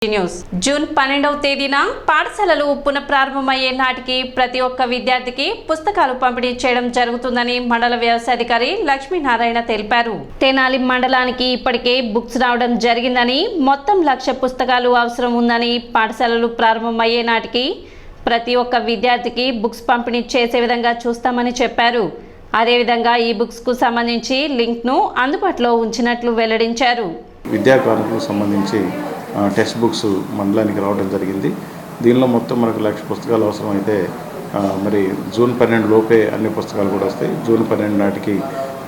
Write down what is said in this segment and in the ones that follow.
News June 12వ తేదీన పాఠశాలలు పునఃప్రారంభమయ్యే నాటికి ప్రతి ఒక్క విద్యార్థికి పుస్తకాలు పంపిణీ చేయడం జరుగుతుందని మండల వ్యవసాయాధికారి లక్ష్మీనారాయణ తెలిపారు. తెనాలి మండలానికి ఇప్పటికే బుక్స్ రావడం జరిగిందని, మొత్తం 1,00,000 పుస్తకాలు అవసరం ఉందని, పాఠశాలలు ప్రారంభమయ్యే నాటికి ప్రతి ఒక్క విద్యార్థికి బుక్స్ పంపిణీ చేసే విధంగా చూస్తామని చెప్పారు. అదేవిధంగా ఈ బుక్స్ కు సంబంధించి లింక్ ను అందుబాటులో ఉంచినట్లు వెల్లడించారు. విద్యాకారులకు సంబంధించి టెక్స్ట్ బుక్స్ మండలానికి రావడం జరిగింది. దీనిలో మొత్తం మనకు 1,00,000 పుస్తకాలు అవసరం అయితే మరి జూన్ 12 లోపే అన్ని పుస్తకాలు కూడా వస్తాయి. జూన్ 12 నాటికి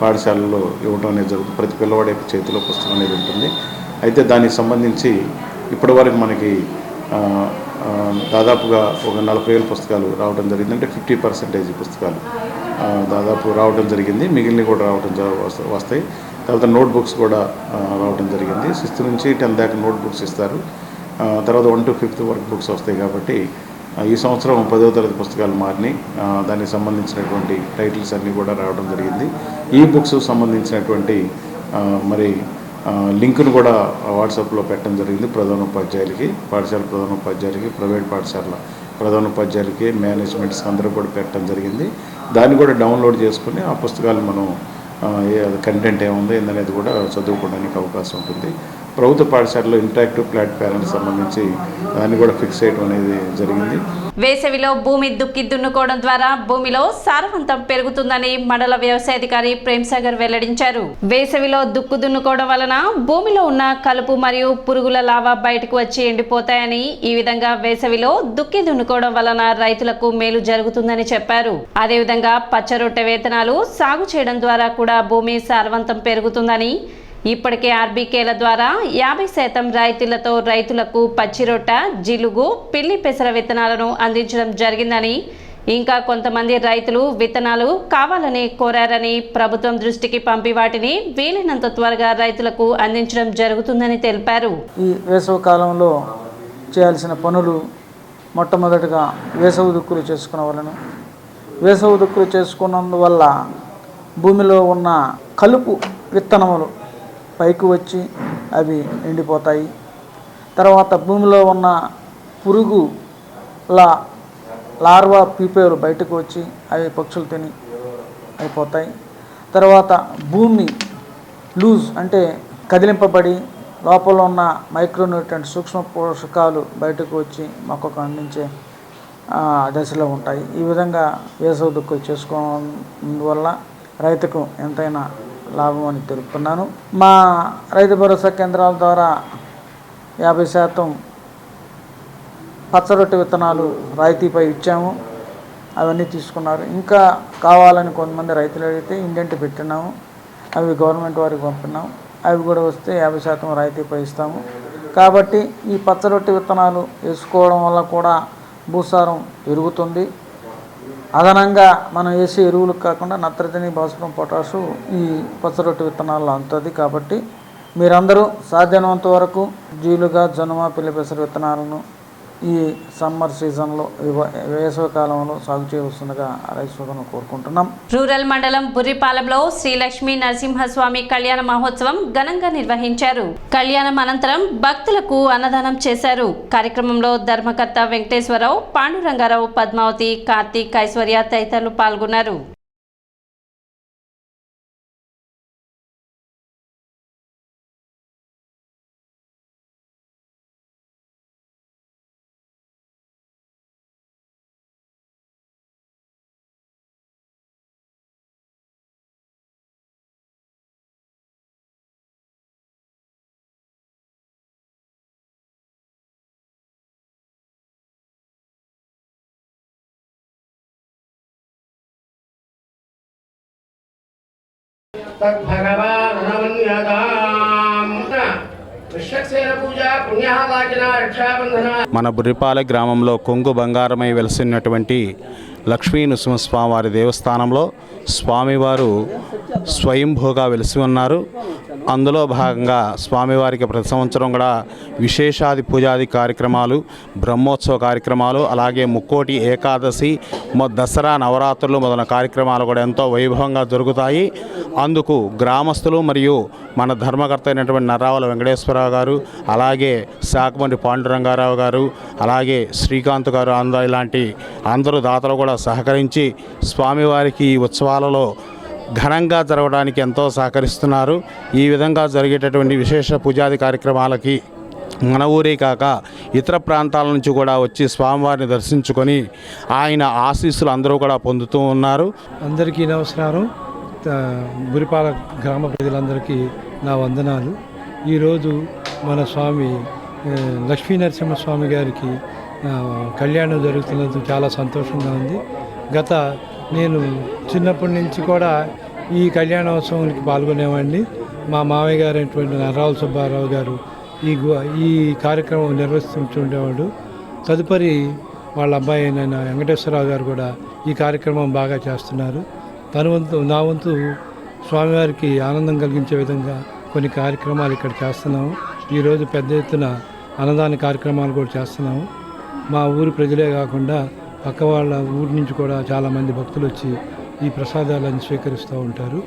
పాఠశాలలో ఇవ్వడం అనేది జరుగుతుంది. ప్రతి పిల్లవాడి చేతిలో పుస్తకం అనేది ఉంటుంది. అయితే దానికి సంబంధించి ఇప్పటి వరకు మనకి దాదాపుగా ఒక 40,000 పుస్తకాలు రావడం జరిగింది. అంటే 50% పుస్తకాలు దాదాపు రావడం జరిగింది. మిగిలినవి కూడా రావడం వస్తాయి. తర్వాత నోట్బుక్స్ కూడా రావడం జరిగింది. 6th నుంచి 10th దాకా నోట్బుక్స్ ఇస్తారు. తర్వాత 1 to 5th వర్క్ బుక్స్ వస్తాయి. కాబట్టి ఈ సంవత్సరం 10వ తరగతి పుస్తకాలు మారినాయి. దానికి సంబంధించినటువంటి టైటిల్స్ అన్నీ కూడా రావడం జరిగింది. ఈ బుక్స్ సంబంధించినటువంటి మరి లింక్ను కూడా వాట్సాప్లో పెట్టడం జరిగింది. ప్రధానోపాధ్యాయులకి, పాఠశాల ప్రధానోపాధ్యాయులకి, ప్రైవేట్ పాఠశాల ప్రధానోపాధ్యాయులకి, మేనేజ్మెంట్స్కి అందరూ కూడా పెట్టడం జరిగింది. దాన్ని కూడా డౌన్లోడ్ చేసుకుని ఆ పుస్తకాలు మనం కంటెంట్ ఏముందో ఏందనేది కూడా చదువుకోవడానికి అవకాశం ఉంటుంది. ప్రభుత్వ పాఠశాలలో ఇంటరాక్టివ్ ప్లాట్ఫామ్ సంబంధించి దాన్ని కూడా ఫిక్స్ చేయడం అనేది జరిగింది. వేసవిలో భూమి దుక్కి దున్నుకోవడం ద్వారా భూమిలో సారవంతం పెరుగుతుందని మండల వ్యవసాయాధికారి ప్రేమ్సాగర్ వెల్లడించారు. వేసవిలో దుక్కు దున్నుకోవడం వలన భూమిలో ఉన్న కలుపు మరియు పురుగుల లావా బయటకు వచ్చి ఎండిపోతాయని, ఈ విధంగా వేసవిలో దుక్కి దున్నుకోవడం వలన రైతులకు మేలు జరుగుతుందని చెప్పారు. అదేవిధంగా పచ్చ రొట్టె విత్తనాలు సాగు చేయడం ద్వారా కూడా భూమి సారవంతం పెరుగుతుందని, ఇప్పటికే ఆర్బీకేల ద్వారా 50% రాయితీలతో రైతులకు పచ్చిరొట్ట, జిలుగు, పిల్లి పెసర విత్తనాలను అందించడం జరిగిందని, ఇంకా కొంతమంది రైతులు విత్తనాలు కావాలని కోరారని, ప్రభుత్వం దృష్టికి పంపి వాటిని వీలైనంత త్వరగా రైతులకు అందించడం జరుగుతుందని తెలిపారు. ఈ వేసవి కాలంలో చేయాల్సిన పనులు మొట్టమొదటిగా వేసవి దుక్కులు చేసుకునవలను. వేసవి దుక్కులు చేసుకున్నందువల్ల భూమిలో ఉన్న కలుపు విత్తనములు పైకి వచ్చి అవి ఎండిపోతాయి. తర్వాత భూమిలో ఉన్న పురుగుల లార్వా పీపేలు బయటకు వచ్చి అవి పక్షులు తిని అయిపోతాయి. తర్వాత భూమి లూజ్ అంటే కదిలింపబడి లోపల ఉన్న మైక్రోన్యూట్రియంట్ సూక్ష్మ పోషకాలు బయటకు వచ్చి మొక్కకు అందించే దశలో ఉంటాయి. ఈ విధంగా వేసవి దుక్కులు చేసుకోవడం వల్ల రైతుకు ఎంతైనా లాభం అని తెలుపుతున్నాను. మా రైతు భరోసా కేంద్రాల ద్వారా 50% పచ్చరొట్టె విత్తనాలు రాయితీపై ఇచ్చాము. అవన్నీ తీసుకున్నారు. ఇంకా కావాలని కొంతమంది రైతులు అడిగితే ఇండెంట్ పెట్టినాము. అవి గవర్నమెంట్ వారికి పంపినాము. అవి కూడా వస్తే 50% రాయితీపై ఇస్తాము. కాబట్టి ఈ పచ్చరొట్టె విత్తనాలు వేసుకోవడం వల్ల కూడా భూసారం పెరుగుతుంది. అదనంగా మనం వేసే ఎరువులకు కాకుండా నత్రజని, భాస్వరం, పొటాషు ఈ పచ్చరొట్టె విత్తనాల్లో అందుతుంది. కాబట్టి మీరందరూ సాధ్యమైనంత వరకు జీలుగా, జనుమ, పిల్లి పెసర విత్తనాలను ఈ సమ్మర్ సీజన్లో వేసవి కాలంలో సాగు చేయవలసిందిగా రైతు సోదరులను కోరుకుంటున్నాం. రూరల్ మండలం బుర్రిపాలెంలో శ్రీ లక్ష్మీ నరసింహస్వామి కళ్యాణ మహోత్సవం ఘనంగా నిర్వహించారు. కళ్యాణం అనంతరం భక్తులకు అన్నదానం చేశారు. కార్యక్రమంలో ధర్మకర్త వెంకటేశ్వరరావు, పాండురంగారావు, పద్మావతి, కార్తీక్, ఐశ్వర్య తదితరులు పాల్గొన్నారు. మన బుర్రిపాలెం గ్రామంలో కొంగు బంగారమై వెలిసినటువంటి లక్ష్మీ నరసింహస్వామి వారి దేవస్థానంలో స్వామివారు స్వయంభూగా వెలిసి ఉన్నారు. అందులో భాగంగా స్వామివారికి ప్రతి సంవత్సరం కూడా విశేషాది పూజాది కార్యక్రమాలు, బ్రహ్మోత్సవ కార్యక్రమాలు, అలాగే ముక్కోటి ఏకాదశి, దసరా, నవరాత్రులు మొదలైన కార్యక్రమాలు కూడా ఎంతో వైభవంగా జరుగుతాయి. అందుకు గ్రామస్తులు మరియు మన ధర్మకర్త అయినటువంటి నర్రావల వెంకటేశ్వరరావు గారు, అలాగే శాఖమండ్రి పాండురంగారావు గారు, అలాగే శ్రీకాంత్ గారు, ఇలాంటి అందరూ దాతలు కూడా సహకరించి స్వామివారికి ఈ ఉత్సవాలలో ఘనంగా జరగడానికి ఎంతో సహకరిస్తున్నారు. ఈ విధంగా జరిగేటటువంటి విశేష పూజాది కార్యక్రమాలకి మన ఊరే కాక ఇతర ప్రాంతాల నుంచి కూడా వచ్చి స్వామివారిని దర్శించుకొని ఆయన ఆశీస్సులు అందరూ కూడా పొందుతూ ఉన్నారు. అందరికీ నమస్కారం. బురిపాల గ్రామ ప్రజలందరికీ నా వందనాలు. ఈరోజు మన స్వామి లక్ష్మీ నరసింహస్వామి గారికి కళ్యాణం జరుగుతున్నందుకు చాలా సంతోషంగా ఉంది. నేను చిన్నప్పటి నుంచి కూడా ఈ కళ్యాణోత్సవానికి పాల్గొనేవాడిని. మా మామయ్య గారు అయినటువంటి నర్రావుల సుబ్బారావు గారు ఈ కార్యక్రమం నిర్వహిస్తుండేవాడు. తదుపరి వాళ్ళ అబ్బాయి అయిన వెంకటేశ్వరరావు గారు కూడా ఈ కార్యక్రమం బాగా చేస్తున్నారు. నా వంతు స్వామివారికి ఆనందం కలిగించే విధంగా కొన్ని కార్యక్రమాలు ఇక్కడ చేస్తున్నాము. ఈరోజు పెద్ద ఎత్తున అన్నదాన కార్యక్రమాలు కూడా చేస్తున్నాము. మా ఊరి ప్రజలే కాకుండా పక్క వాళ్ళ ఊరి నుంచి కూడా చాలామంది భక్తులు వచ్చి ఈ ప్రసాదాలను స్వీకరిస్తూ ఉంటారు.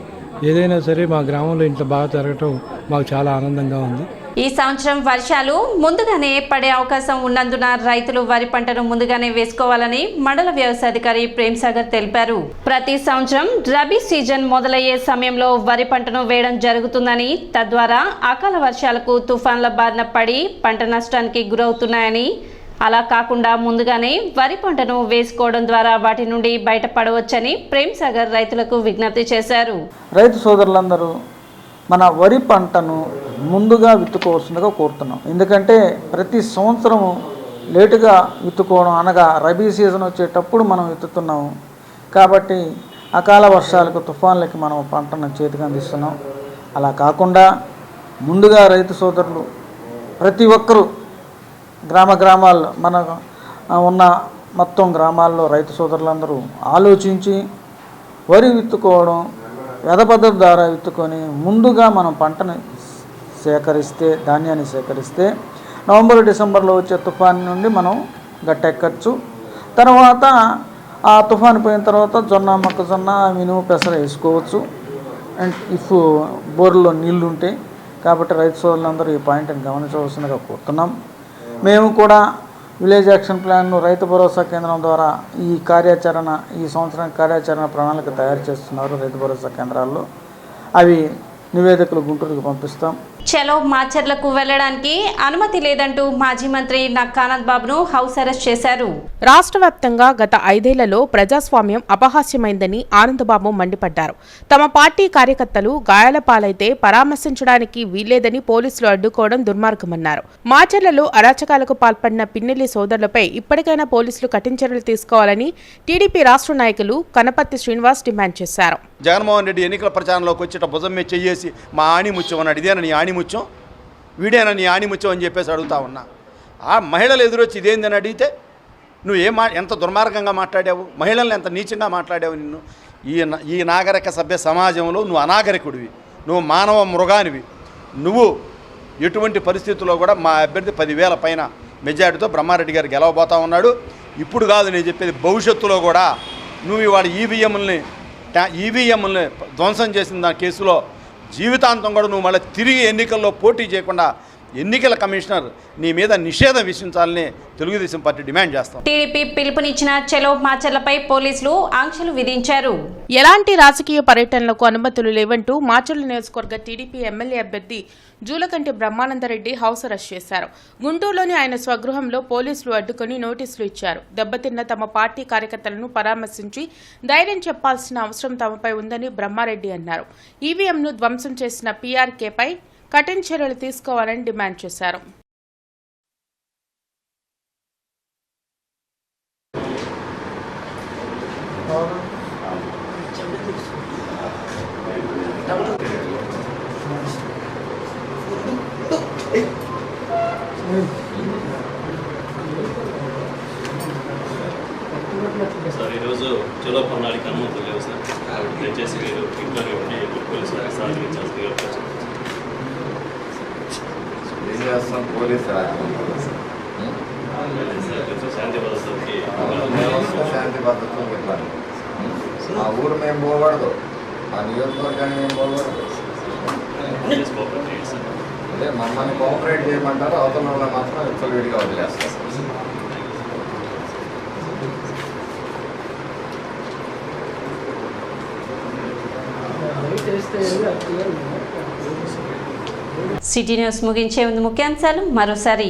ఏదైనా సరే మా గ్రామంలో ఇంత బాగా జరగటం మాకు చాలా ఆనందంగా ఉంది. ఈ సంవత్సరం వర్షాలు ముందుగానే పడే అవకాశం ఉన్నందున రైతులు వరి పంటను ముందుగానే వేసుకోవాలని మండల వ్యవసాయాధికారి ప్రేమ్ సాగర్ తెలిపారు. ప్రతి సంవత్సరం రబీ సీజన్ మొదలయ్యే సమయంలో వరి పంటను వేయడం జరుగుతుందని, తద్వారా అకాల వర్షాలకు తుఫాన్ల బారిన పడి పంట నష్టానికి గురవుతున్నాయని, అలా కాకుండా ముందుగానే వరి పంటను వేసుకోవడం ద్వారా వాటి నుండి బయటపడవచ్చని ప్రేమ్ సాగర్ రైతులకు విజ్ఞప్తి చేశారు. రైతు సోదరులందరూ మన వరి పంటను ముందుగా విత్తుకోవాల్సిందిగా కోరుతున్నాం. ఎందుకంటే ప్రతి సంవత్సరము లేటుగా విత్తుకోవడం, అనగా రబీ సీజన్ వచ్చేటప్పుడు మనం విత్తుతున్నాము. కాబట్టి అకాల వర్షాలకు, తుఫాన్లకి మనం పంటను చేతికి అందిస్తున్నాం. అలా కాకుండా ముందుగా రైతు సోదరులు ప్రతి ఒక్కరూ గ్రామాల్లో మన ఉన్న మొత్తం గ్రామాల్లో రైతు సోదరులందరూ ఆలోచించి వరి విత్తుకోవడం, వ్యధ పద్ధతి ద్వారా విత్తుకొని ముందుగా మనం పంటని సేకరిస్తే, ధాన్యాన్ని సేకరిస్తే నవంబర్, డిసెంబర్లో వచ్చే తుఫాన్ నుండి మనం గట్టెక్కచ్చు. తర్వాత ఆ తుఫాను పోయిన తర్వాత జొన్న, మొక్కజొన్న, మినుము, పెసర వేసుకోవచ్చు. అండ్ ఇఫ్ బోర్లో నీళ్లు ఉంటే. కాబట్టి రైతు సోదరులందరూ ఈ పాయింట్ని గమనించవలసిందిగా కోరుతున్నాం. మేము కూడా విలేజ్ యాక్షన్ ప్లాన్ను రైతు భరోసా కేంద్రం ద్వారా ఈ సంవత్సరానికి కార్యాచరణ ప్రణాళిక తయారు చేస్తున్నారు రైతు భరోసా కేంద్రాల్లో. అవి నివేదికలు గుంటూరుకు పంపిస్తాం. చలో మాచర్లకు వెళ్లడానికి అనుమతి లేదంటూ మాజీ మంత్రి నక్కానంద్ బాబును హౌస్ అరెస్ట్ చేశారు. రాష్ట్ర వ్యాప్తంగా గత 5 ఏళ్లలో ప్రజాస్వామ్యం అపహాస్యమైందని ఆనందబాబు మండిపడ్డారు. తమ పార్టీ కార్యకర్తలు గాయాల పాలైతే పరామర్శించడానికి వీల్లేదని పోలీసులు అడ్డుకోవడం దుర్మార్గమన్నారు. మాచర్లలో అరాచకాలకు పాల్పడిన పిన్నెల్లి సోదరులపై ఇప్పటికైనా పోలీసులు కఠిన చర్యలు తీసుకోవాలని టీడీపీ రాష్ట్ర నాయకులు కనపర్తి శ్రీనివాస్ డిమాండ్ చేశారు. జగన్మోహన్ రెడ్డి ఎన్నికల ప్రచారంలోకి వచ్చేట భుజం మీద చెయ్యేసి మా ఆణిముత్యం అన్నాడు. ఇదేనా నీ ఆణిముత్యం? వీడేనా నీ ఆణిముత్యం అని చెప్పేసి అడుగుతా ఉన్నా. ఆ మహిళలు ఎదురొచ్చి ఇదేందని అడిగితే నువ్వు ఎంత దుర్మార్గంగా మాట్లాడావు, మహిళల్ని ఎంత నీచంగా మాట్లాడావు. నిన్ను ఈ నాగరిక సభ్య సమాజంలో నువ్వు అనాగరికుడివి, నువ్వు మానవ మృగానివి. నువ్వు ఎటువంటి పరిస్థితుల్లో కూడా మా అభ్యర్థి 10,000 పైన మెజారిటీతో బ్రహ్మారెడ్డి గారు గెలవబోతా ఉన్నాడు. ఇప్పుడు కాదు నేను చెప్పేది, భవిష్యత్తులో కూడా నువ్వు ఇవాళ ఈవీఎంలని ధ్వంసం చేసిన దాని కేసులో జీవితాంతం కూడా నువ్వు మళ్ళీ తిరిగి ఎన్నికల్లో పోటీ చేయకుండా ఎన్నికల కమిషనర్ నీ మీద నిషేధం విధించాలని తెలుగుదేశం పార్టీ డిమాండ్ చేస్తాం. టీడీపీ పిలుపునిచ్చిన చెలో మాచర్లపై పోలీసులు ఆంక్షలు విధించారు. ఎలాంటి రాజకీయ పర్యటనలకు అనుమతులు లేవంటూ మాచర్ల నియోజకవర్గ టీడీపీ ఎమ్మెల్యే అభ్యర్థి జూలకంటి బ్రహ్మానందరెడ్డి హౌస్ అరెస్ట్ చేశారు. గుంటూరులోని ఆయన స్వగృహంలో పోలీసులు అడ్డుకుని నోటీసులు ఇచ్చారు. దెబ్బతిన్న తమ పార్టీ కార్యకర్తలను పరామర్శించి ధైర్యం చెప్పాల్సిన అవసరం తమపై ఉందని బ్రహ్మారెడ్డి అన్నారు. ఈవీఎంను ధ్వంసం చేసిన పీఆర్కేపై కఠిన చర్యలు తీసుకోవాలని డిమాండ్ చేశారు. సార్ ఈరోజు చలో పన్నాడికి అనుమతులు లేవు సార్. కాబట్టి దయచేసి మీరు ఇంట్లో ఉండి పోలీసులకు సహకరించాల్సిందిగా చేస్తాం పోలీసు రాజ్యం. శాంతి భద్రతకి మేము వస్తే శాంతి భద్రతలకు ఇబ్బంది. ఆ ఊరు మేము పోకూడదు, ఆ నియోజకవర్గాన్ని మేము పోకూడదు. అంటే మమ్మల్ని కోఆపరేట్ చేయమంటారు, అవతల వల్ల మాత్రం విడిగా వదిలేస్తారు. సిటీ న్యూస్ ముగించే ముందు ముఖ్యాంశాలు మరోసారి.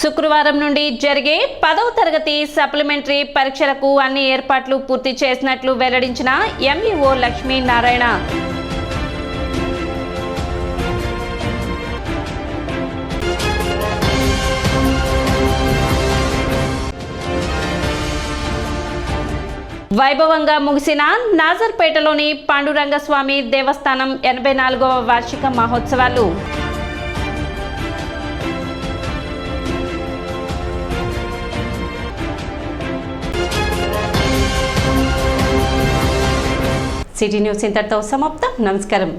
శుక్రవారం నుండి జరిగే 10వ తరగతి సప్లిమెంటరీ పరీక్షలకు అన్ని ఏర్పాట్లు పూర్తి చేసినట్లు వెల్లడించిన ఎంఈఓ లక్ష్మీనారాయణ. వైభవంగా ముగిసిన నాజర్పేటలోని పాండురంగస్వామి దేవస్థానం 84వ వార్షిక మహోత్సవాలు. సిటీ న్యూస్ ఇంతటితో సమాప్తం. నమస్కారం.